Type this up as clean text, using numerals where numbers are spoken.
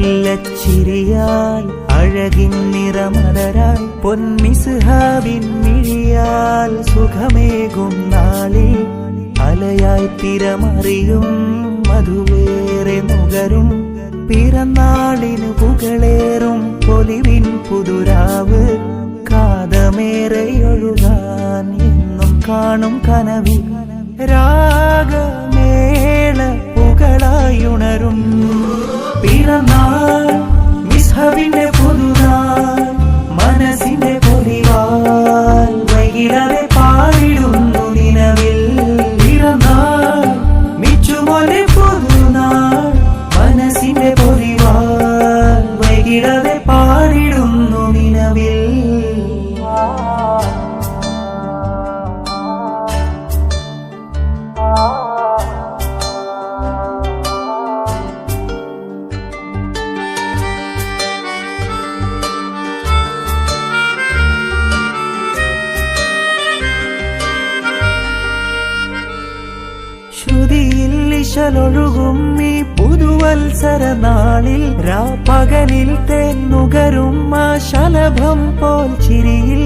മുല്ലച്ചിരിയാൽ അഴകിൻ നിറമലരായി പൊന്മിസ്ഹാബിൻ മിഴിയാൽ സുഖമേകും നാളിൽ അലയായി തിരമറിയും മധുവേറെ നുകരും പിറന്നാളിന് പുകളേറും പൊലിവിൻ പുതുരാവ് കാതമേറെയൊഴുകാൻ എന്നും കാണും കനവിൽ രാഗമേള പുകളായുണരും പിറന്നാൾ മിസ്ഹബിന്റെ പുതുനാൾ മനസ്സിന്റെ പൊലിവാൽ വൈകിടാതെ പാടിടുന്നു നിലവിൽ പിറന്നാൾ മിച്ചുമൊലെ പുതുനാൾ മനസ്സിന്റെ പൊലിവാൽ വൈകിടാതെ പാടിടുന്നു നിലവിൽ ശ്രുതിയിൽ ഇശലൊഴുകും ഈ പുതുവത്സര നാളിൽ രാപ്പകലിൽ തേൻ നുകരും ആ ശലഭം പോൽ ചിരിയിൽ